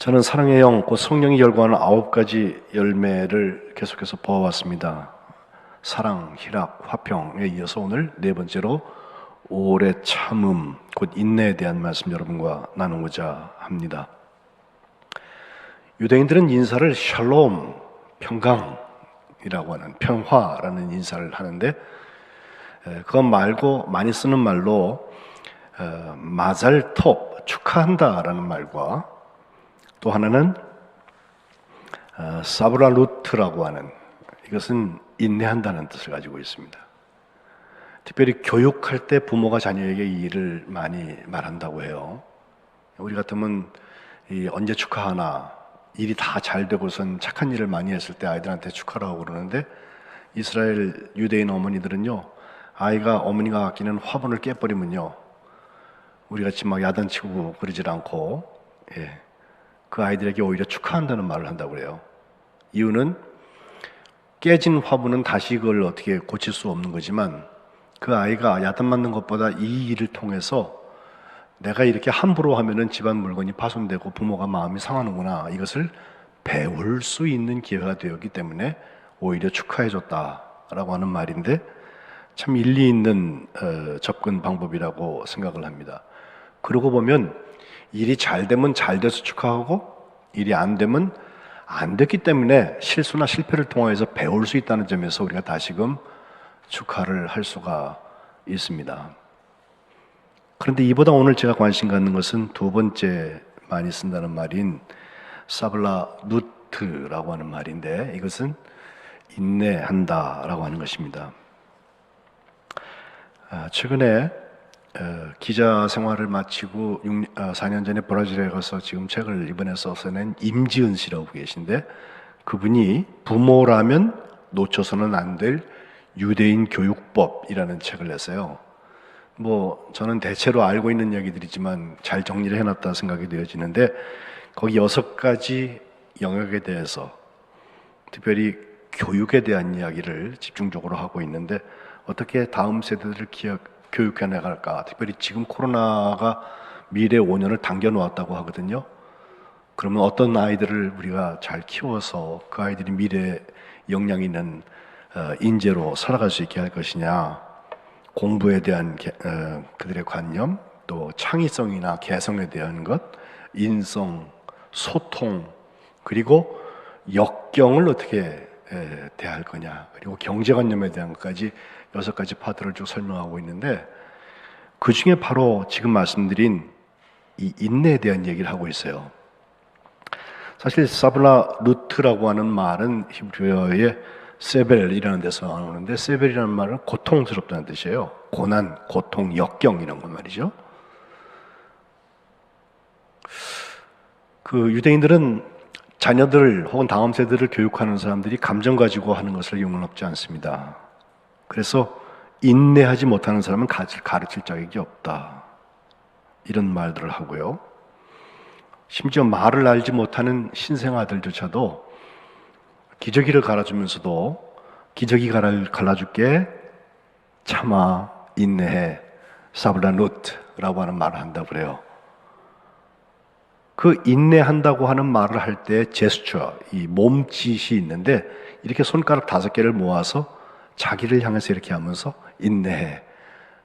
저는 사랑의 영, 곧 성령이 열거하는 9가지 열매를 계속해서 보아왔습니다. 사랑, 희락, 화평에 이어서 오늘 네 번째로 오래 참음, 곧 인내에 대한 말씀 여러분과 나누고자 합니다. 유대인들은 인사를 샬롬, 평강이라고 하는 평화라는 인사를 하는데, 그것 말고 많이 쓰는 말로 마잘톱, 축하한다라는 말과 또 하나는 사브라루트라고 하는, 이것은 인내한다는 뜻을 가지고 있습니다. 특별히 교육할 때 부모가 자녀에게 이 일을 많이 말한다고 해요. 우리 같으면 언제 축하하나, 일이 다 잘 되고선 착한 일을 많이 했을 때 아이들한테 축하라고 그러는데, 이스라엘 유대인 어머니들은요, 아이가 어머니가 아끼는 화분을 깨버리면요, 우리같이 막 야단치고 그러질 않고, 그 아이들에게 오히려 축하한다는 말을 한다고 그래요. 이유는 깨진 화분은 다시 그걸 어떻게 고칠 수 없는 거지만, 그 아이가 야단 맞는 것보다 이 일을 통해서 내가 이렇게 함부로 하면은 집안 물건이 파손되고 부모가 마음이 상하는구나, 이것을 배울 수 있는 기회가 되었기 때문에 오히려 축하해줬다라고 하는 말인데, 참 일리 있는 접근 방법이라고 생각을 합니다. 그러고 보면 일이 잘 되면 잘 돼서 축하하고, 일이 안 되면 안 됐기 때문에 실수나 실패를 통해서 배울 수 있다는 점에서 우리가 다시금 축하를 할 수가 있습니다. 그런데 이보다 오늘 제가 관심 갖는 것은 두 번째 많이 쓴다는 말인 사블라누트라고 하는 말인데, 이것은 인내한다라고 하는 것입니다. 최근에 기자 생활을 마치고 4년 전에 브라질에 가서 지금 책을 이번에 써서 낸 임지은 씨라고 계신데, 그분이 부모라면 놓쳐서는 안 될 유대인 교육법이라는 책을 냈어요. 저는 대체로 알고 있는 이야기들이지만 잘 정리를 해놨다 생각이 되어지는데, 거기 6가지 영역에 대해서 특별히 교육에 대한 이야기를 집중적으로 하고 있는데, 어떻게 다음 세대들을 교육해 나갈까? 특별히 지금 코로나가 미래 5년을 당겨놓았다고 하거든요. 그러면 어떤 아이들을 우리가 잘 키워서 그 아이들이 미래에 역량 있는 인재로 살아갈 수 있게 할 것이냐, 공부에 대한 그들의 관념, 또 창의성이나 개성에 대한 것, 인성, 소통, 그리고 역경을 어떻게 대할 거냐, 그리고 경제관념에 대한 것까지 6가지 파트를 쭉 설명하고 있는데, 그 중에 바로 지금 말씀드린 이 인내에 대한 얘기를 하고 있어요. 사실 사블라루트라고 하는 말은 히브리어의 세벨이라는 데서 나오는데, 세벨이라는 말은 고통스럽다는 뜻이에요. 고난, 고통, 역경 이런 것 말이죠. 그 유대인들은 자녀들 혹은 다음 세대를 교육하는 사람들이 감정 가지고 하는 것을 용납지 않습니다. 그래서 인내하지 못하는 사람은 가르칠 자격이 없다, 이런 말들을 하고요. 심지어 말을 알지 못하는 신생아들조차도 기저귀를 갈아주면서도 기저귀 갈아줄게, 참아, 인내해, 사블라누트라고 하는 말을 한다고 그래요. 그 인내한다고 하는 말을 할 때 제스처, 이 몸짓이 있는데, 이렇게 손가락 5개를 모아서 자기를 향해서 이렇게 하면서 인내해,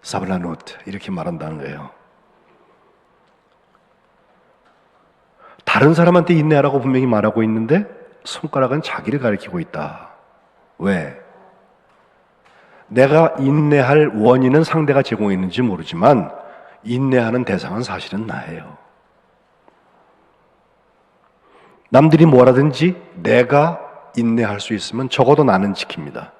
사블라누트 이렇게 말한다는 거예요. 다른 사람한테 인내하라고 분명히 말하고 있는데 손가락은 자기를 가리키고 있다. 왜? 내가 인내할 원인은 상대가 제공했는지 모르지만 인내하는 대상은 사실은 나예요. 남들이 뭐라든지 내가 인내할 수 있으면 적어도 나는 지킵니다.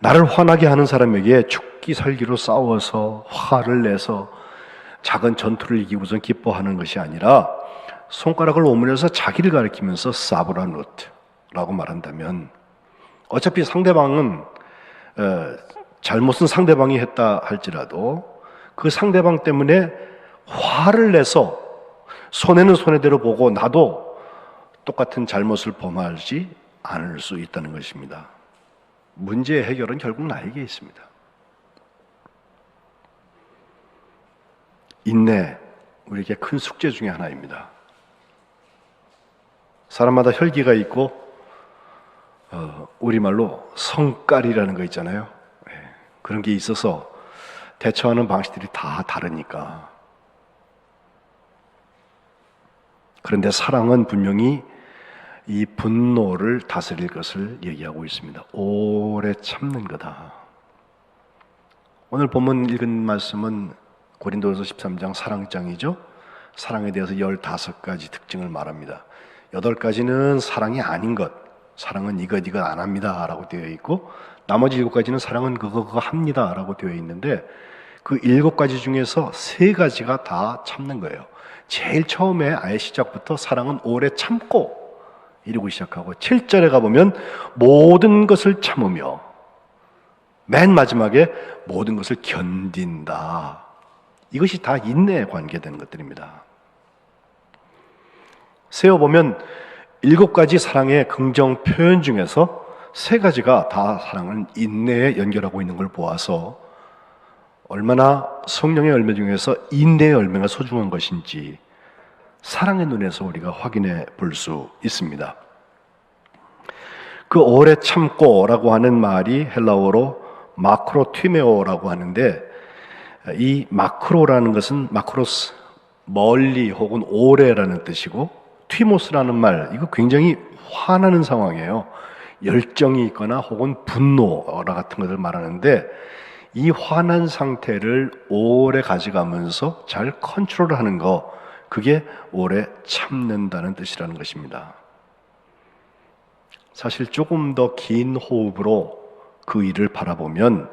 나를 화나게 하는 사람에게 죽기 살기로 싸워서 화를 내서 작은 전투를 이기고선 기뻐하는 것이 아니라, 손가락을 오므려서 자기를 가리키면서 사브라누트라고 말한다면, 어차피 상대방은 잘못은 상대방이 했다 할지라도 그 상대방 때문에 화를 내서 손해는 손해대로 보고 나도 똑같은 잘못을 범하지 않을 수 있다는 것입니다. 문제의 해결은 결국 나에게 있습니다. 인내, 우리에게 큰 숙제 중에 하나입니다. 사람마다 혈기가 있고 우리말로 성깔이라는 거 있잖아요. 그런 게 있어서 대처하는 방식들이 다 다르니까. 그런데 사랑은 분명히 이 분노를 다스릴 것을 얘기하고 있습니다. 오래 참는 거다. 오늘 본문 읽은 말씀은 고린도후서 13장 사랑장이죠. 사랑에 대해서 15가지 특징을 말합니다. 8가지는 사랑이 아닌 것, 사랑은 이것 안 합니다 라고 되어 있고, 나머지 7가지는 사랑은 그거 합니다 라고 되어 있는데, 그 7가지 중에서 3가지가 다 참는 거예요. 제일 처음에 아예 시작부터 사랑은 오래 참고 이러고 시작하고, 7절에 가보면 모든 것을 참으며, 맨 마지막에 모든 것을 견딘다. 이것이 다 인내에 관계된 것들입니다. 세어보면 7가지 사랑의 긍정 표현 중에서 3가지가 다 사랑을 인내에 연결하고 있는 걸 보아서 얼마나 성령의 열매 중에서 인내의 열매가 소중한 것인지 사랑의 눈에서 우리가 확인해 볼 수 있습니다. 그 오래 참고라고 하는 말이 헬라어로 마크로튀메오라고 하는데, 이 마크로라는 것은 마크로스, 멀리 혹은 오래라는 뜻이고, 튀모스라는 말, 이거 굉장히 화나는 상황이에요. 열정이 있거나 혹은 분노라 같은 것을 말하는데, 이 화난 상태를 오래 가져가면서 잘 컨트롤하는 거, 그게 오래 참는다는 뜻이라는 것입니다. 사실 조금 더 긴 호흡으로 그 일을 바라보면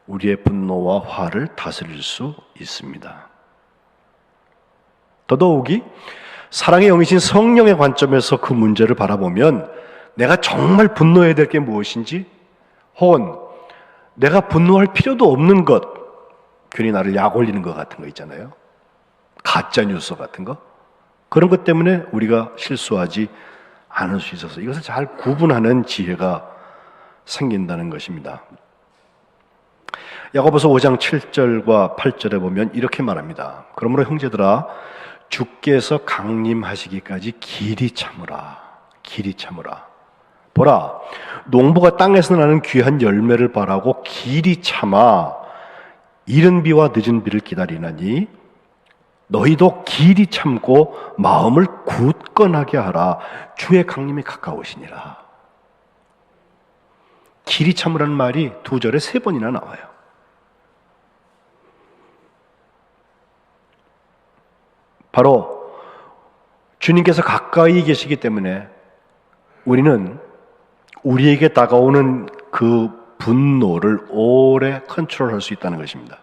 우리의 분노와 화를 다스릴 수 있습니다. 더더욱이 사랑의 영이신 성령의 관점에서 그 문제를 바라보면 내가 정말 분노해야 될 게 무엇인지, 혹은 내가 분노할 필요도 없는 것, 괜히 나를 약 올리는 것 같은 거 있잖아요. 가짜 뉴스 같은 거, 그런 것 때문에 우리가 실수하지 않을 수 있어서 이것을 잘 구분하는 지혜가 생긴다는 것입니다. 야고보서 5장 7절과 8절에 보면 이렇게 말합니다. 그러므로 형제들아, 주께서 강림하시기까지 길이 참으라. 길이 참으라. 보라, 농부가 땅에서 나는 귀한 열매를 바라고 길이 참아 이른 비와 늦은 비를 기다리나니 너희도 길이 참고 마음을 굳건하게 하라. 주의 강림이 가까우시니라. 길이 참으라는 말이 2절에 3번이나 나와요. 바로 주님께서 가까이 계시기 때문에 우리는 우리에게 다가오는 그 분노를 오래 컨트롤할 수 있다는 것입니다.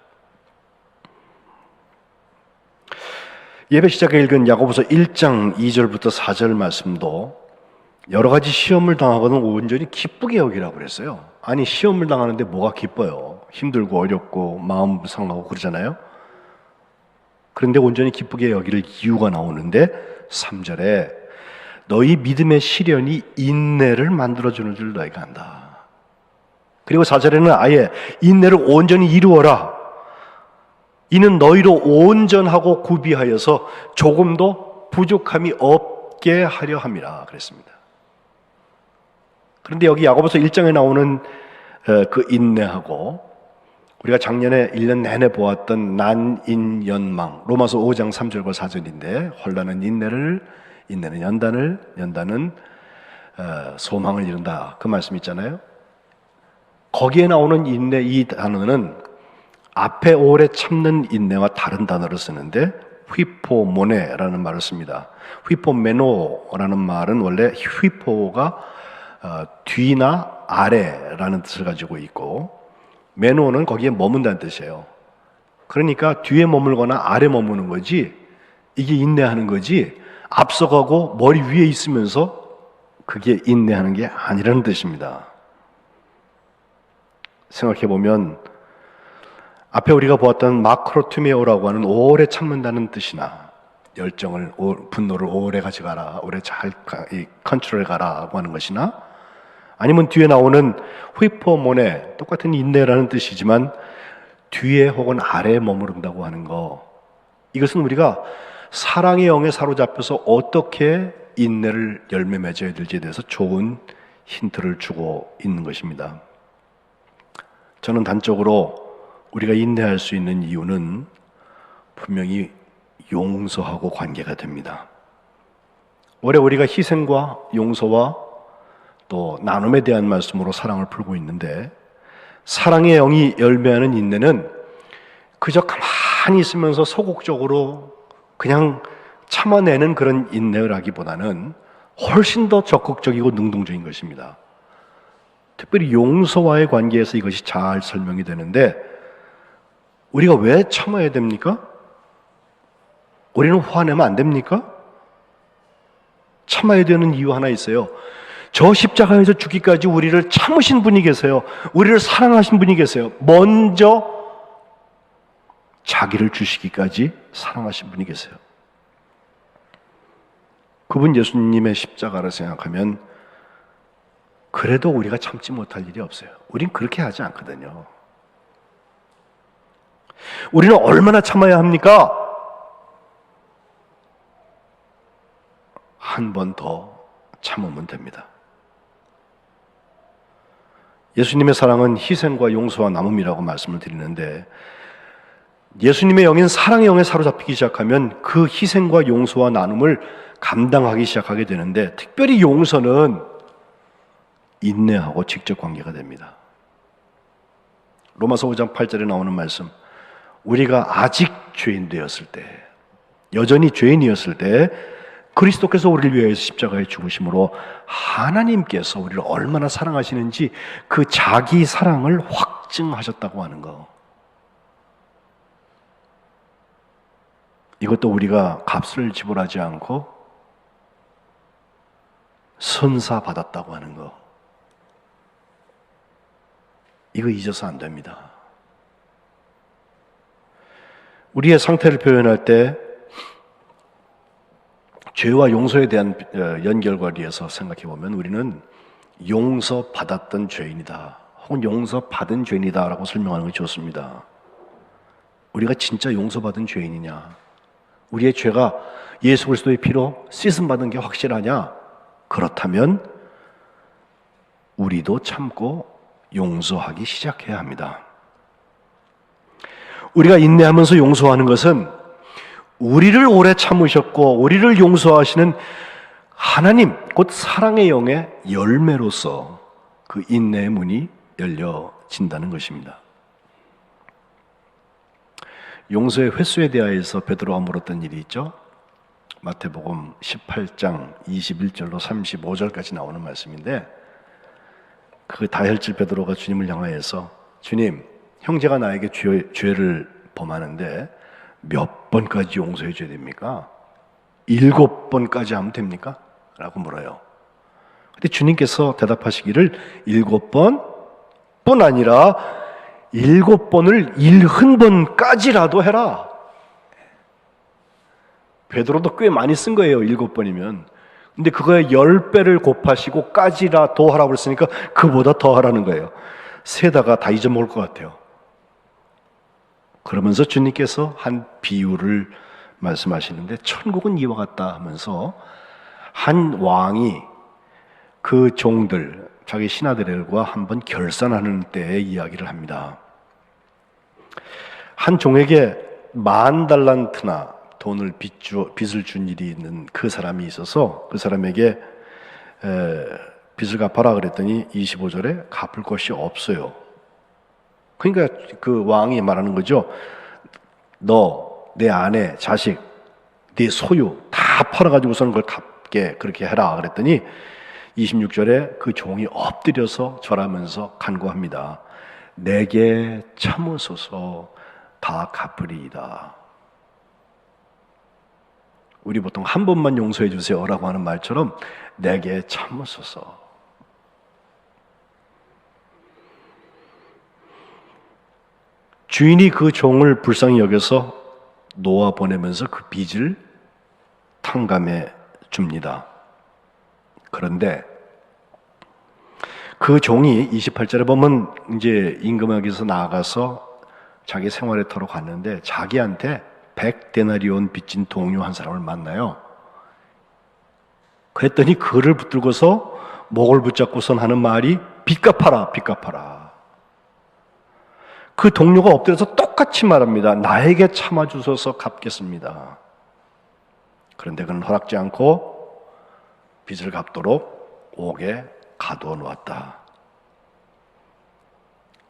예배 시작에 읽은 야고보서 1장 2절부터 4절 말씀도 여러 가지 시험을 당하거든 온전히 기쁘게 여기라고 그랬어요. 아니, 시험을 당하는데 뭐가 기뻐요? 힘들고 어렵고 마음 상하고 그러잖아요. 그런데 온전히 기쁘게 여기를 이유가 나오는데 3절에 너희 믿음의 시련이 인내를 만들어주는 줄 너희가 안다. 그리고 4절에는 아예 인내를 온전히 이루어라. 이는 너희로 온전하고 구비하여서 조금도 부족함이 없게 하려 함이라 그랬습니다. 그런데 여기 야고보서 1장에 나오는 그 인내하고 우리가 작년에 1년 내내 보았던 난인연망, 로마서 5장 3절과 4절인데, 혼란은 인내를, 인내는 연단을, 연단은 소망을 이룬다, 그 말씀 있잖아요. 거기에 나오는 인내, 이 단어는 앞에 오래 참는 인내와 다른 단어를 쓰는데 휘포모네라는 말을 씁니다. 휘포메노라는 말은 원래 휘포가 뒤나 아래라는 뜻을 가지고 있고, 메노는 거기에 머문다는 뜻이에요. 그러니까 뒤에 머물거나 아래 머무는 거지, 이게 인내하는 거지, 앞서가고 머리 위에 있으면서 그게 인내하는 게 아니라는 뜻입니다. 생각해보면 앞에 우리가 보았던 마크로투메오라고 하는 오래 참는다는 뜻이나 열정을, 분노를 오래 가져가라, 오래 잘 컨트롤해 가라고 하는 것이나, 아니면 뒤에 나오는 휘포모네, 똑같은 인내라는 뜻이지만 뒤에 혹은 아래에 머무른다고 하는 거, 이것은 우리가 사랑의 영에 사로잡혀서 어떻게 인내를 열매 맺어야 될지에 대해서 좋은 힌트를 주고 있는 것입니다. 저는 단적으로 우리가 인내할 수 있는 이유는 분명히 용서하고 관계가 됩니다. 올해 우리가 희생과 용서와 또 나눔에 대한 말씀으로 사랑을 풀고 있는데, 사랑의 영이 열매하는 인내는 그저 가만히 있으면서 소극적으로 그냥 참아내는 그런 인내를 하기보다는 훨씬 더 적극적이고 능동적인 것입니다. 특별히 용서와의 관계에서 이것이 잘 설명이 되는데, 우리가 왜 참아야 됩니까? 우리는 화내면 안 됩니까? 참아야 되는 이유 하나 있어요. 저 십자가에서 죽기까지 우리를 참으신 분이 계세요. 우리를 사랑하신 분이 계세요. 먼저 자기를 주시기까지 사랑하신 분이 계세요. 그분 예수님의 십자가를 생각하면 그래도 우리가 참지 못할 일이 없어요. 우린 그렇게 하지 않거든요. 우리는 얼마나 참아야 합니까? 한 번 더 참으면 됩니다. 예수님의 사랑은 희생과 용서와 나눔이라고 말씀을 드리는데, 예수님의 영인 사랑의 영에 사로잡히기 시작하면 그 희생과 용서와 나눔을 감당하기 시작하게 되는데, 특별히 용서는 인내하고 직접 관계가 됩니다. 로마서 5장 8절에 나오는 말씀, 우리가 아직 죄인 되었을 때, 여전히 죄인이었을 때 그리스도께서 우리를 위하여 십자가에 죽으심으로 하나님께서 우리를 얼마나 사랑하시는지 그 자기 사랑을 확증하셨다고 하는 거, 이것도 우리가 값을 지불하지 않고 선사받았다고 하는 거, 이거 잊어서 안 됩니다. 우리의 상태를 표현할 때 죄와 용서에 대한 연결고리에서 생각해 보면 우리는 용서받았던 죄인이다, 혹은 용서받은 죄인이다라고 설명하는 것이 좋습니다. 우리가 진짜 용서받은 죄인이냐, 우리의 죄가 예수 그리스도의 피로 씻음받은 게 확실하냐? 그렇다면 우리도 참고 용서하기 시작해야 합니다. 우리가 인내하면서 용서하는 것은 우리를 오래 참으셨고 우리를 용서하시는 하나님, 곧 사랑의 영의 열매로서 그 인내의 문이 열려진다는 것입니다. 용서의 횟수에 대하여서 베드로가 물었던 일이 있죠. 마태복음 18장 21절로 35절까지 나오는 말씀인데, 그 다혈질 베드로가 주님을 향하여서, 주님, 형제가 나에게 죄를 범하는데 몇 번까지 용서해 줘야 됩니까? 7번까지 하면 됩니까? 라고 물어요. 근데 주님께서 대답하시기를 7번뿐 아니라 7번을 70번까지라도 해라. 베드로도 꽤 많이 쓴 거예요, 7번이면. 근데 그거에 10배를 곱하시고 까지라 더 하라고 했으니까 그보다 더 하라는 거예요. 세다가 다 잊어먹을 것 같아요. 그러면서 주님께서 한 비유를 말씀하시는데, 천국은 이와 같다 하면서 한 왕이 그 종들, 자기 신하들과 한번 결산하는 때의 이야기를 합니다. 한 종에게 10,000달란트나 돈을 빚을 준 일이 있는 그 사람이 있어서 그 사람에게 빚을 갚아라 그랬더니 25절에 갚을 것이 없어요. 그러니까 그 왕이 말하는 거죠. 너, 내 아내, 자식, 네 소유 다 팔아가지고서는 그걸 갚게 그렇게 해라 그랬더니 26절에 그 종이 엎드려서 절하면서 간구합니다. 내게 참으소서, 다 갚으리이다. 우리 보통 한 번만 용서해 주세요라고 하는 말처럼 내게 참으소서. 주인이 그 종을 불쌍히 여겨서 놓아 보내면서 그 빚을 탕감해 줍니다. 그런데 그 종이 28절에 보면 이제 임금에게서 나아가서 자기 생활의 터로 갔는데 자기한테 100데나리온 빚진 동료 한 사람을 만나요. 그랬더니 그를 붙들고서 목을 붙잡고선 하는 말이 빚 갚아라, 빚 갚아라. 그 동료가 엎드려서 똑같이 말합니다. 나에게 참아주셔서 갚겠습니다. 그런데 그는 허락지 않고 빚을 갚도록 옥에 가두어 놓았다.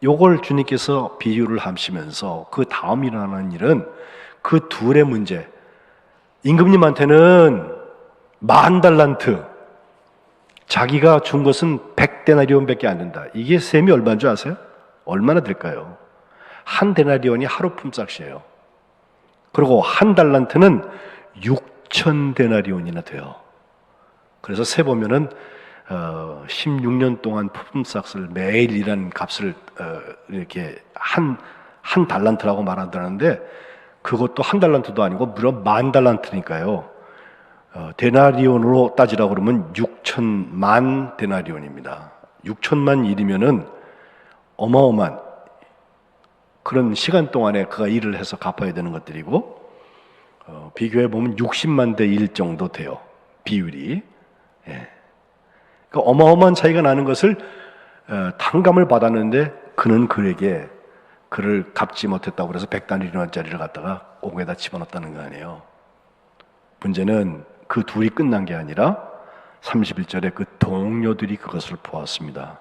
요걸 주님께서 비유를 하시면서 그 다음 일어나는 일은 그 둘의 문제, 임금님한테는 10,000달란트, 자기가 준 것은 100데나리온밖에 안 된다. 이게 셈이 얼마인 줄 아세요? 얼마나 될까요? 한 데나리온이 하루 품삯이에요. 그리고 한 달란트는 6,000데나리온이나 돼요. 그래서 세 보면은 16년 동안 품삯을 매일 일한 값을 이렇게 한 달란트라고 말한다는데, 그것도 한 달란트도 아니고 무려 10,000달란트니까요. 데나리온으로 따지라고 그러면 6,000만 데나리온입니다. 6,000만 일이면은 어마어마한 그런 시간 동안에 그가 일을 해서 갚아야 되는 것들이고, 비교해 보면 60만 대 1 정도 돼요. 비율이. 예. 그러니까 어마어마한 차이가 나는 것을 탕감을 받았는데, 그는 그에게 그를 갚지 못했다고 그래서 100데나리온짜리를 갖다가 옥에다 집어넣었다는 거 아니에요. 문제는 그 둘이 끝난 게 아니라 31절에 그 동료들이 그것을 보았습니다.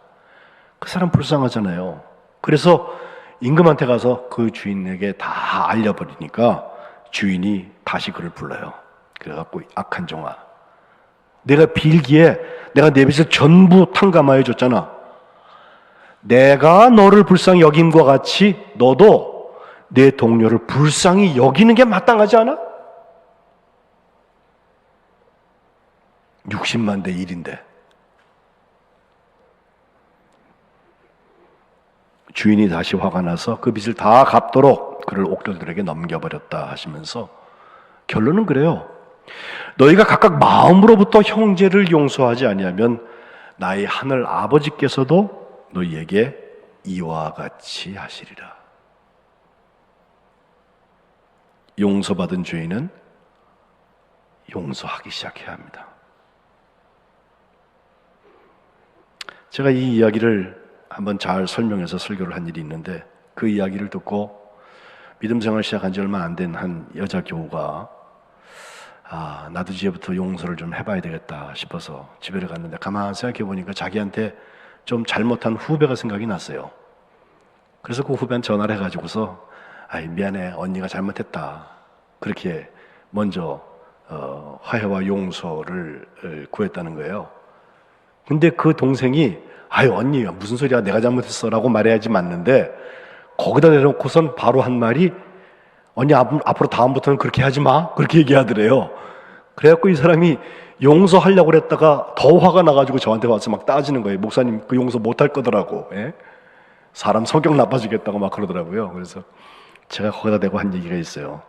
그 사람 불쌍하잖아요. 그래서 임금한테 가서 그 주인에게 다 알려버리니까 주인이 다시 그를 불러요. 그래갖고 악한 종아, 내가 빌기에 내가 내 빚을 전부 탕감하여 줬잖아. 내가 너를 불쌍히 여김과 같이 너도 내 동료를 불쌍히 여기는 게 마땅하지 않아? 60만 대 1인데. 주인이 다시 화가 나서 그 빚을 다 갚도록 그를 옥졸들에게 넘겨버렸다 하시면서 결론은 그래요. 너희가 각각 마음으로부터 형제를 용서하지 아니하면 나의 하늘 아버지께서도 너희에게 이와 같이 하시리라. 용서받은 죄인은 용서하기 시작해야 합니다. 제가 이 이야기를 한번 잘 설명해서 설교를 한 일이 있는데, 그 이야기를 듣고 믿음 생활 시작한 지 얼마 안 된 한 여자 교우가 나도 이제부터 용서를 좀 해봐야 되겠다 싶어서 집에 갔는데, 가만히 생각해 보니까 자기한테 좀 잘못한 후배가 생각이 났어요. 그래서 그 후배한테 전화를 해가지고서 미안해, 언니가 잘못했다, 그렇게 먼저 화해와 용서를 구했다는 거예요. 근데 그 동생이 언니 무슨 소리야, 내가 잘못했어 라고 말해야지 맞는데, 거기다 내놓고선 바로 한 말이 언니 앞으로 다음부터는 그렇게 하지 마, 그렇게 얘기하더래요. 그래갖고 이 사람이 용서하려고 그랬다가 더 화가 나가지고 저한테 와서 막 따지는 거예요. 목사님 그 용서 못할 거더라고. 예? 사람 성격 나빠지겠다고 막 그러더라고요. 그래서 제가 거기다 대고 한 얘기가 있어요.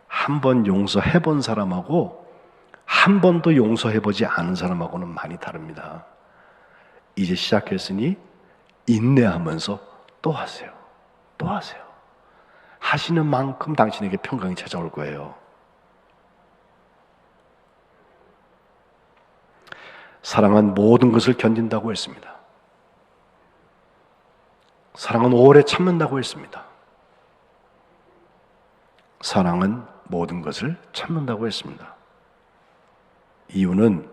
한 번 용서해본 사람하고 한 번도 용서해보지 않은 사람하고는 많이 다릅니다. 이제 시작했으니 인내하면서 또 하세요. 또 하세요. 하시는 만큼 당신에게 평강이 찾아올 거예요. 사랑은 모든 것을 견딘다고 했습니다. 사랑은 오래 참는다고 했습니다. 사랑은 모든 것을 참는다고 했습니다. 이유는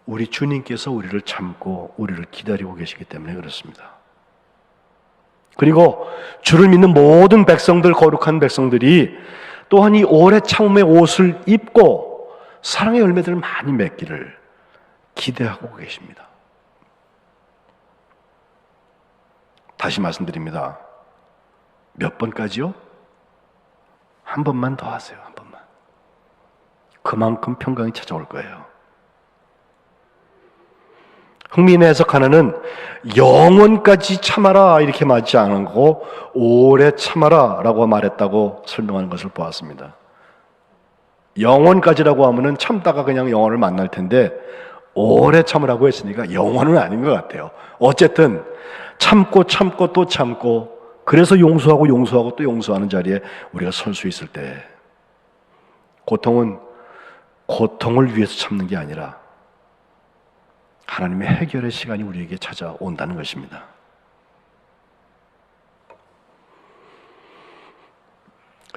우리 주님께서 우리를 참고 우리를 기다리고 계시기 때문에 그렇습니다. 그리고 주를 믿는 모든 백성들, 거룩한 백성들이 또한 이 오래 참음의 옷을 입고 사랑의 열매들을 많이 맺기를 기대하고 계십니다. 다시 말씀드립니다. 몇 번까지요? 한 번만 더 하세요. 한 번만. 그만큼 평강이 찾아올 거예요. 흥미있는 해석 하나는 영원까지 참아라 이렇게 말하지 않고 오래 참아라 라고 말했다고 설명하는 것을 보았습니다. 영원까지라고 하면은 참다가 그냥 영원을 만날 텐데, 오래 참으라고 했으니까 영원은 아닌 것 같아요. 어쨌든 참고 또 참고, 그래서 용서하고 또 용서하는 자리에 우리가 설 수 있을 때, 고통은 고통을 위해서 참는 게 아니라 하나님의 해결의 시간이 우리에게 찾아온다는 것입니다.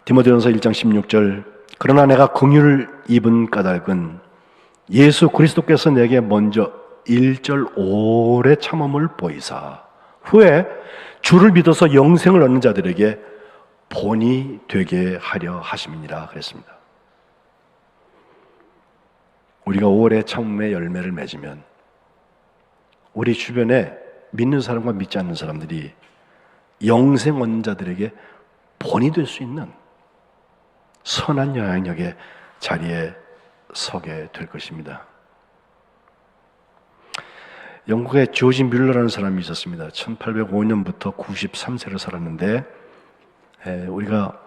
디모데전서 1장 16절 그러나 내가 긍휼을 입은 까닭은 예수 그리스도께서 내게 먼저 1절 오래 참음을 보이사 후에 주를 믿어서 영생을 얻는 자들에게 본이 되게 하려 하심이니라 그랬습니다. 우리가 오래 참음의 열매를 맺으면 우리 주변에 믿는 사람과 믿지 않는 사람들이 영생 얻는 자들에게 본이 될 수 있는 선한 영향력의 자리에 서게 될 것입니다. 영국의 조지 뮬러라는 사람이 있었습니다. 1805년부터 93세를 살았는데 우리가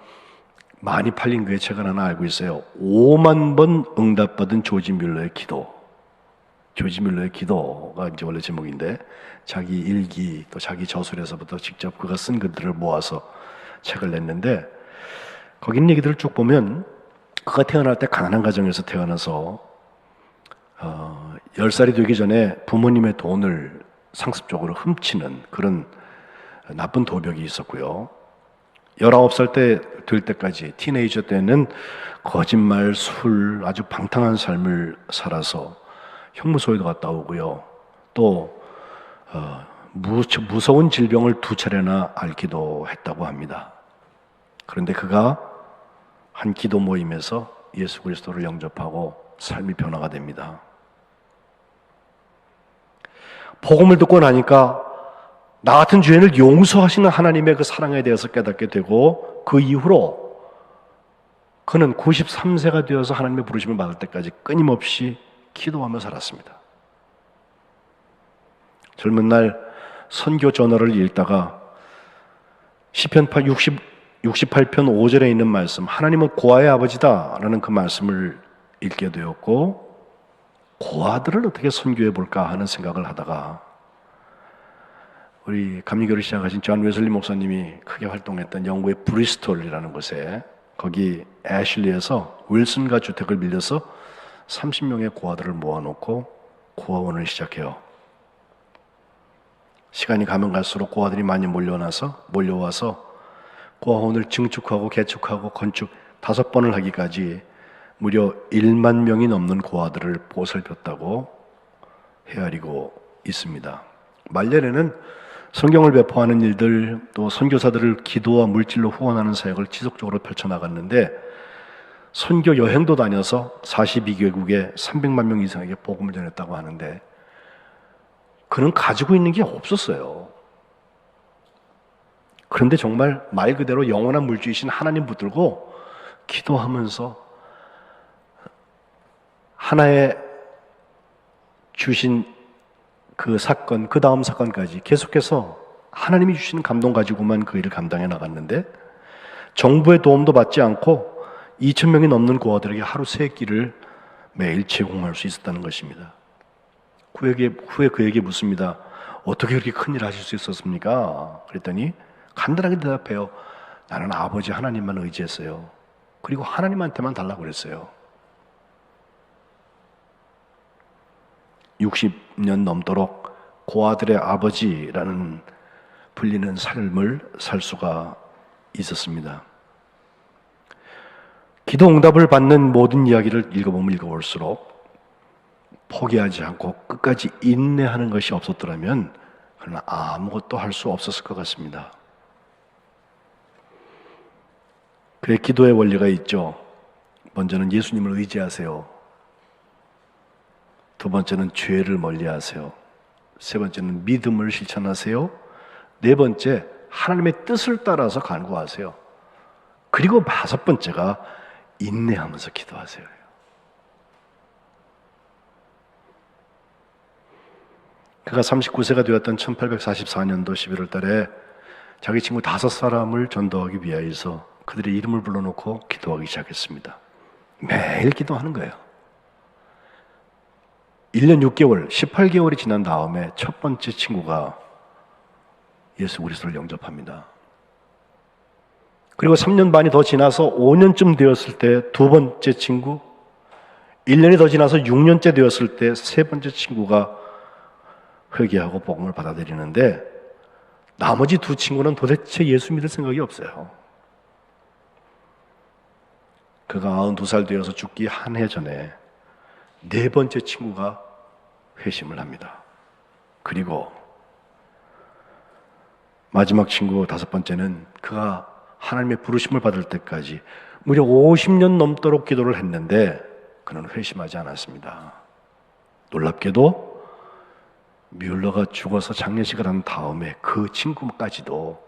많이 팔린 그의 책을 하나 알고 있어요. 5만 번 응답받은 조지 뮬러의 기도. 조지 뮬러의 기도가 이제 원래 제목인데 자기 일기 또 자기 저술에서부터 직접 그가 쓴 글들을 모아서 책을 냈는데 거기 있는 얘기들을 쭉 보면 그가 태어날 때 가난한 가정에서 태어나서 10살이 되기 전에 부모님의 돈을 상습적으로 훔치는 그런 나쁜 도벽이 있었고요. 19살 될 때까지 티네이저 때는 거짓말, 술, 아주 방탕한 삶을 살아서 형무소에도 갔다 오고요. 또 무서운 질병을 2차례나 앓기도 했다고 합니다. 그런데 그가 한 기도 모임에서 예수 그리스도를 영접하고 삶이 변화가 됩니다. 복음을 듣고 나니까 나 같은 죄인을 용서하시는 하나님의 그 사랑에 대해서 깨닫게 되고 그 이후로 그는 93세가 되어서 하나님의 부르심을 받을 때까지 끊임없이 기도하며 살았습니다. 젊은 날 선교 저널을 읽다가 시편 68편 5절에 있는 말씀 하나님은 고아의 아버지다라는 그 말씀을 읽게 되었고 고아들을 어떻게 선교해 볼까 하는 생각을 하다가 우리 감리교를 시작하신 존 웨슬리 목사님이 크게 활동했던 영국의 브리스톨이라는 곳에 거기 애슐리에서 윌슨가 주택을 빌려서 30명의 고아들을 모아놓고 고아원을 시작해요. 시간이 가면 갈수록 고아들이 많이 몰려와서 고아원을 증축하고 개축하고 건축 5번을 하기까지 무려 1만 명이 넘는 고아들을 보살폈다고 헤아리고 있습니다. 말년에는 성경을 배포하는 일들 또 선교사들을 기도와 물질로 후원하는 사역을 지속적으로 펼쳐나갔는데 선교 여행도 다녀서 42개국에 300만 명 이상에게 복음을 전했다고 하는데 그는 가지고 있는 게 없었어요. 그런데 정말 말 그대로 영원한 물주이신 하나님 붙들고 기도하면서 하나의 주신 그 사건, 그 다음 사건까지 계속해서 하나님이 주시는 감동 가지고만 그 일을 감당해 나갔는데 정부의 도움도 받지 않고 2,000명이 넘는 고아들에게 하루 3끼를 매일 제공할 수 있었다는 것입니다. 후에 그에게 묻습니다. 어떻게 그렇게 큰일 하실 수 있었습니까? 그랬더니 간단하게 대답해요. 나는 아버지 하나님만 의지했어요. 그리고 하나님한테만 달라고 그랬어요. 60년 넘도록 고아들의 아버지라는 불리는 삶을 살 수가 있었습니다. 기도 응답을 받는 모든 이야기를 읽어보면 읽어볼수록 포기하지 않고 끝까지 인내하는 것이 없었더라면 그러나 아무것도 할 수 없었을 것 같습니다. 그의 기도의 원리가 있죠. 먼저는 예수님을 의지하세요. 두 번째는 죄를 멀리하세요. 세 번째는 믿음을 실천하세요. 네 번째, 하나님의 뜻을 따라서 간구하세요. 그리고 5번째가 인내하면서 기도하세요. 그가 39세가 되었던 1844년도 11월 달에 자기 친구 5사람을 전도하기 위하여서 그들의 이름을 불러놓고 기도하기 시작했습니다. 매일 기도하는 거예요. 1년 6개월, 18개월이 지난 다음에 첫 번째 친구가 예수 그리스도를 영접합니다. 그리고 3년 반이 더 지나서 5년쯤 되었을 때 두 번째 친구, 1년이 더 지나서 6년째 되었을 때 세 번째 친구가 회개하고 복음을 받아들이는데 나머지 두 친구는 도대체 예수 믿을 생각이 없어요. 그가 92살 되어서 죽기 한 해 전에 네 번째 친구가 회심을 합니다. 그리고 마지막 친구 다섯 번째는 그가 하나님의 부르심을 받을 때까지 무려 50년 넘도록 기도를 했는데 그는 회심하지 않았습니다. 놀랍게도 뮬러가 죽어서 장례식을 한 다음에 그 친구까지도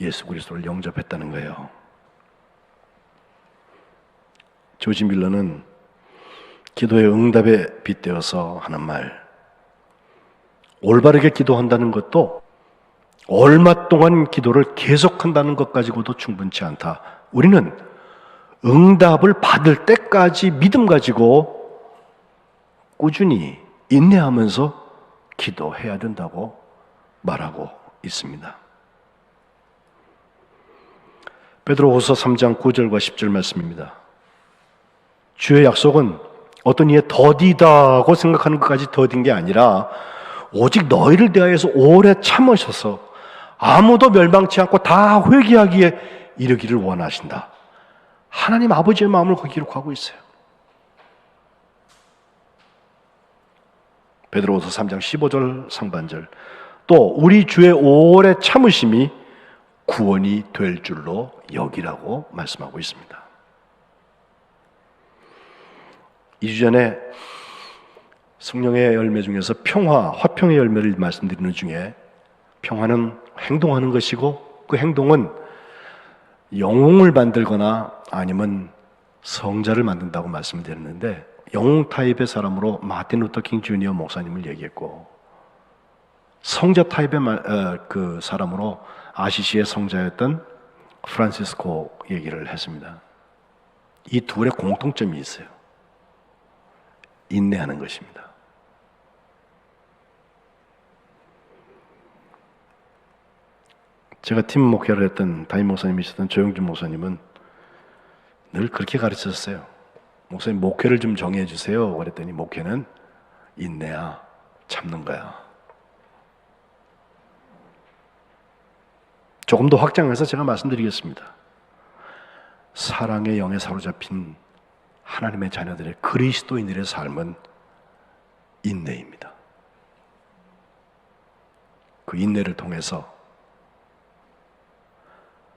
예수 그리스도를 영접했다는 거예요. 조지 뮬러는 기도의 응답에 빗대어서 하는 말, 올바르게 기도한다는 것도 얼마 동안 기도를 계속한다는 것 가지고도 충분치 않다. 우리는 응답을 받을 때까지 믿음 가지고 꾸준히 인내하면서 기도해야 된다고 말하고 있습니다. 베드로후서 3장 9절과 10절 말씀입니다. 주의 약속은 어떤 이의 더디다고 생각하는 것까지 더딘 게 아니라 오직 너희를 대하여서 오래 참으셔서 아무도 멸망치 않고 다 회개하기에 이르기를 원하신다. 하나님 아버지의 마음을 거기 기록하고 있어요. 베드로후서 3장 15절 상반절, 또 우리 주의 오래 참으심이 구원이 될 줄로 여기라고 말씀하고 있습니다. 2주 전에 성령의 열매 중에서 평화, 화평의 열매를 말씀드리는 중에 평화는 행동하는 것이고 그 행동은 영웅을 만들거나 아니면 성자를 만든다고 말씀드렸는데 영웅 타입의 사람으로 마틴 루터 킹 주니어 목사님을 얘기했고 성자 타입의 그 사람으로 아시시의 성자였던 프란시스코 얘기를 했습니다. 이 둘의 공통점이 있어요. 인내하는 것입니다. 제가 팀 목회를 했던 담임 목사님이셨던 조영준 목사님은 늘 그렇게 가르쳤어요. 목사님 목회를 좀 정해 주세요. 그랬더니 목회는 인내야, 참는 거야. 조금 더 확장해서 제가 말씀드리겠습니다. 사랑의 영에 사로잡힌 하나님의 자녀들의 그리스도인들의 삶은 인내입니다. 그 인내를 통해서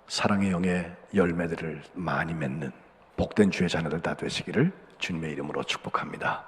사랑의 영의 열매들을 많이 맺는 복된 주의 자녀들 다 되시기를 주님의 이름으로 축복합니다.